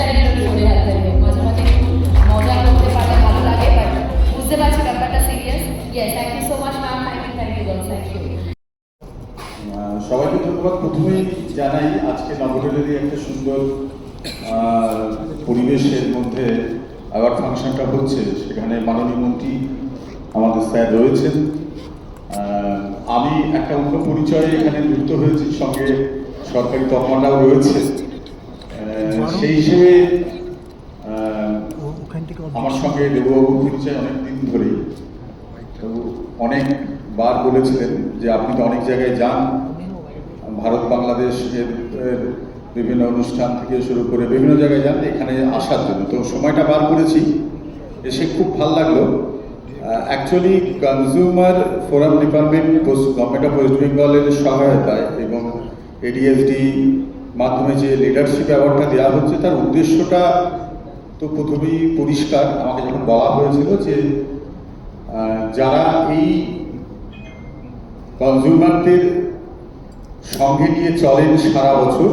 স্যারের একটু জোরে হাত দেবে, মাঝে মাঝে মজা করতে পারলে ভালো লাগে, বাট বুঝতে পারছি ব্যাপারটা serious. Yes, thank you so much ma'am, thank you thank you. সবাইকে ধন্যবাদ। প্রথমেই জানাই আজকে নবদ্বীপেরই একটা সুন্দর পরিবেশের মধ্যে অ্যাওয়ার্ড ফাংশনটা হচ্ছে, সেখানে মাননীয় মন্ত্রী আমাদের স্যার রয়েছেন। আমি একটা অন্য পরিচয়ে এখানে যুক্ত হয়েছি, সঙ্গে সরকারি তকমাটাও রয়েছে। সেই হিসেবে আমার সঙ্গে দেববাবুর পরিচয় অনেক দিন ধরেই। তো অনেকবার বলেছিলেন যে আপনি তো অনেক জায়গায় যান, ভারত বাংলাদেশের বিভিন্ন অনুষ্ঠান থেকে শুরু করে বিভিন্ন জায়গায় যান, এখানে আসার জন্য। তো সময়টা বার করেছি, এসে খুব ভালো লাগলো। Actually consumer forum department government of West বেঙ্গলের সহায়তায় এবং এডিএসডি মাধ্যমে যে লিডারশিপ অ্যাওয়ার্ডটা দেওয়া হচ্ছে, তার উদ্দেশ্যটা তো প্রথমেই পরিষ্কার। আমাকে যখন বলা হয়েছিল যে যারা এই কনজিউমারদের সঙ্গে নিয়ে চলেন সারা বছর,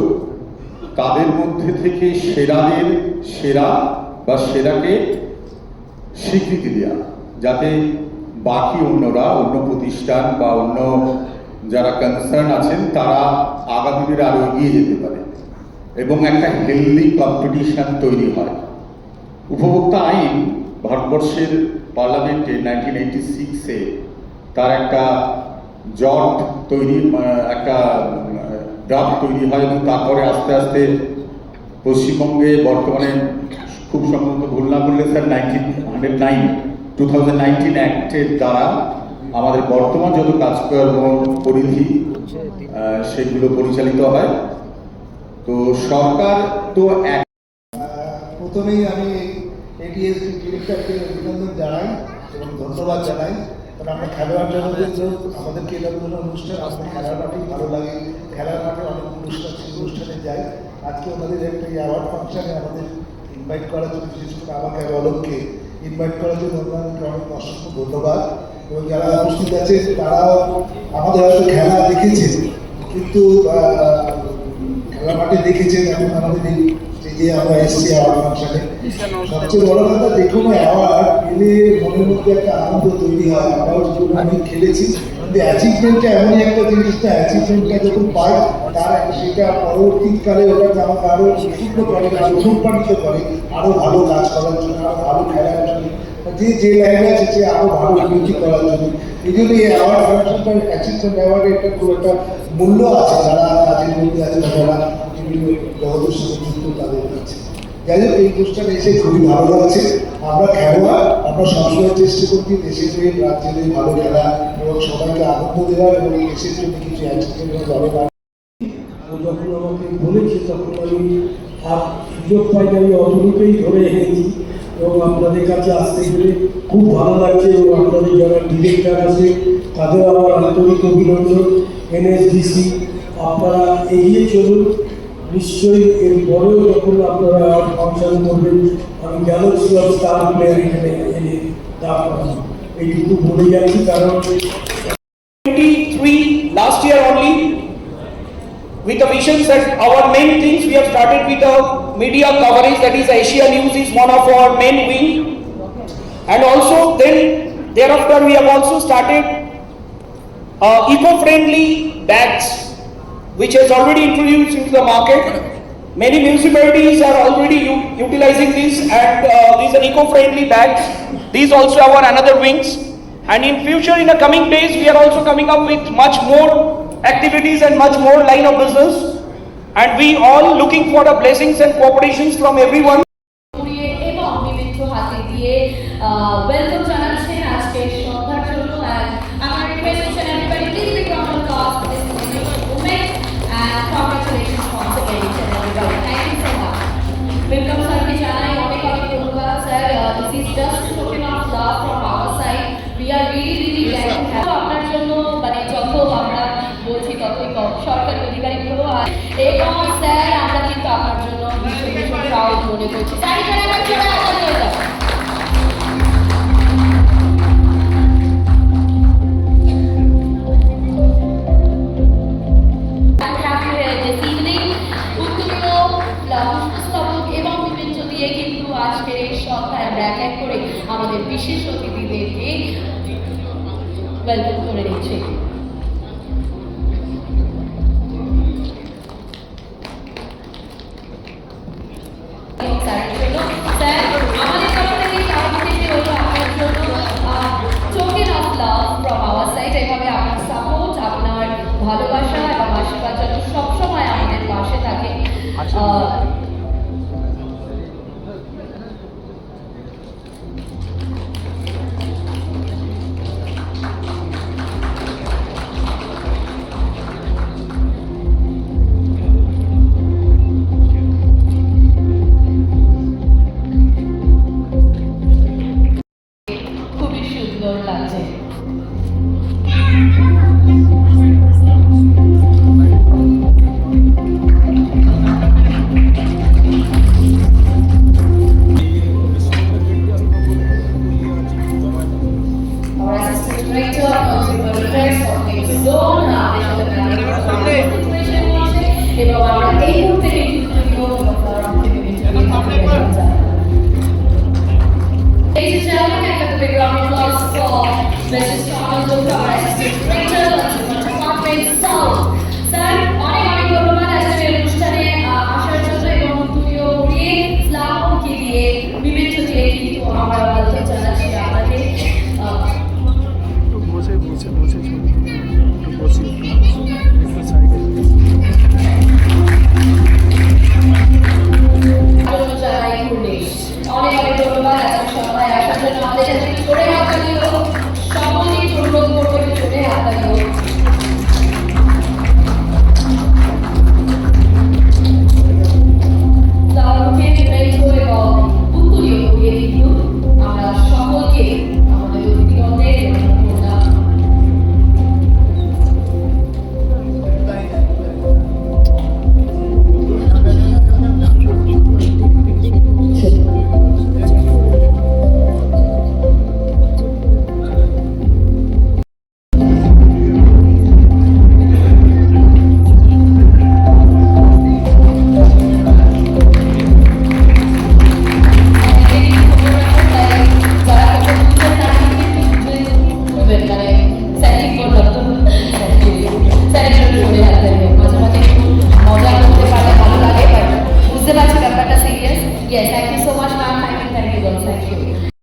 তাদের মধ্যে থেকে সেরাদের সেরা বা সেরাকে স্বীকৃতি দেওয়া, যাতে বাকি অন্যরা, অন্য প্রতিষ্ঠান বা অন্য যারা কনসার্ন আছেন, তারা আগামী দিনে আরও এগিয়ে যেতে পারে এবং একটা হেলদি কম্পিটিশন তৈরি হয়। উপভোক্তা আইন ভারতবর্ষের পার্লামেন্টে 1986-এ তার একটা জট তৈরি, একটা ড্রাফট তৈরি হয় এবং তারপরে আস্তে আস্তে পশ্চিমবঙ্গে বর্তমানে খুব সম্ভবত ভুল না করলে স্যার 2019 অ্যাক্টের দ্বারা আমাদের বর্তমান যত কাজকর্ম পরিধি সেগুলো পরিচালিত হয়। তো সরকার তো প্রথমেই আমি এডিএসডি ডিরেক্টরকে অভিনন্দন জানাই এবং ধন্যবাদ জানাই, কারণ আমরা খেলোয়াড় জগতের লোক, আমাদের ক্রীড়াগুলো অনুষ্ঠান, আমাদের খেলার মাঠেই ভালো লাগে। খেলার মাঠে অনেক অনুষ্ঠান, সেই অনুষ্ঠানে যাই। আজকে ওনাদের একটা অ্যাওয়ার্ড ফাংশনে আমাদের ইনভাইট করার জন্য, বিশেষ করে আমাকে অলোককে ইনভাইট করার জন্য ওনাদেরকে অনেক অসংখ্য ধন্যবাদ। এবং যারা উপস্থিত আছে তারাও আমাদের হয়তো খেলা দেখেছেন, কিন্তু খেলার মাঠে দেখেছেন। এখন আমাদের এই যে আমরা এসেছি অ্যাওয়ার্ড ফাংশনে, সবচেয়ে বড় কথা, যে কোনো অ্যাওয়ার্ড পেলে মনের মধ্যে একটা আনন্দ তৈরি হয়। আমরাও জীবনে অনেক খেলেছি, কিন্তু অ্যাচিভমেন্টটা এমনই একটা জিনিস, না অ্যাচিভমেন্টটা যখন পাই তার সেটা পরবর্তীকালে ওটা আমাকে আরও উদ্বুদ্ধ করে, আরও অনুপ্রাণিত করে আরও ভালো কাজ করার জন্য, আরও ভালো খেলার জন্য, যে লাইনে আছে সে আরও ভালো উন্নতি করার জন্য। এই জন্য এই অ্যাওয়ার্ড ফাংশনটা, অ্যাচিভমেন্ট অ্যাওয়ার্ডে একটা খুব একটা মূল্য আছে, যারা কাজের মধ্যে আছে, যারা বিভিন্ন জগতের সাথে যুক্ত তাদের কাছে। যাই হোক, এই অনুষ্ঠানে এসে খুবই ভালো লাগছে। আমরা খেলোয়াড়, আমরা সবসময় চেষ্টা করছি দেশের হয়ে, রাজ্যের হয়ে ভালো খেলা এবং সবাইকে আনন্দ দেওয়ার এবং দেশের জন্য কিছু অ্যাচিভমেন্ট দলে। যখন আমাকে বলেছে তখন আমি আর সুযোগ পাইনি, আমি অতটুকুই ধরে এনেছি এবং আপনাদের কাছে আসতে গেলে খুব ভালো লাগছে। এবং আপনাদের যারা ডিরেক্টর আছে তাদের আমার আন্তরিক অভিনন্দন। এনএসডিসি, আপনারা এগিয়ে চলুন, নিশ্চয়ই এর পরেও যখন আপনারা ফাংশন করবেন আমি গ্যালাক্সি অফ স্টার প্লেয়ার এখানে এনে দাঁড় করাবো, এইটুকু বলে যাচ্ছি। কারণ 23 last year only, with the visions that our main things we have started with the media coverage, that is Asia News is one of our main wing, and also then thereafter we have also started eco-friendly bags which has already introduced into the market. Many municipalities are already utilizing this, and these are eco-friendly bags. These also have another wings, and in future, in the coming days, we are also coming up with much more activities and much more line of business, and we all looking for the blessings and cooperations from everyone. এবং বিভিন্ন হাতে দিয়ে welcome জানাচ্ছেন আজকে সন্ধ্যার জন্য। আমার request everybody please big round of applause for this women, and congratulations once again to everybody. Thank you so much. Welcome স্যারকে জানাই অনেক অনেক ধন্যবাদ sir. This is just token of love from our side. We are really glad to have আপনার জন্য, মানে যত আমরা বলছি ততই কম। সরকারি অধিকারীগুলো আর এবং স্যার আমরা কিন্তু আপনার জন্য ভীষণ ভীষণ প্রাউড মনে করছি। স্যার এখানে আমার জন্য আওয়াজ হয়ে যাবে। this evening, পুষ্পস্তবক এবং বিভিন্ন আমাদের বিশেষ অতিথিদেরকে ওয়েলকাম করে নিচ্ছি। স্যারের জন্য স্যার আমাদের তরফ থেকে সাহায্য হলো আপনার জন্য token of love from our side. এভাবে আপনার সাপোর্ট, আপনার ভালোবাসা এবং আশীর্বাদ যেন সবসময় আমাদের পাশে থাকে। খুবই সুন্দর লাগছে। Our assistant director, consumer affairs, Organic Zone, এবং আমরা এই মুহূর্তে Ladies and gentlemen, can I have a big round of applause for Mrs. Thomas Luca, our assistant director, consumer department, South. Sir, অনেক অনেক ধন্যবাদ আজকের অনুষ্ঠানে আসার জন্য এবং তুমিও দিয়ে ইসলামকে দিয়ে বিবেচ্য দিয়ে কিন্তু আমরা বলতে জানাচ্ছি আপনাকে। জানাই ঘুরলিশ অনেক অনেক ধন্যবাদ আজকে সবাই আসার জন্য। আমাদের সাথে ছোটে হাত দিও, সকলেই অনুরোধ করবো একটু ছোটে হাত দিও। তারপরে মেট্রো এবং উত্তরীয় দিয়ে কিন্তু আমরা সকলকে আমাদের অতিথিগণদের বললাম। বুঝতে পারছি ব্যাপারটা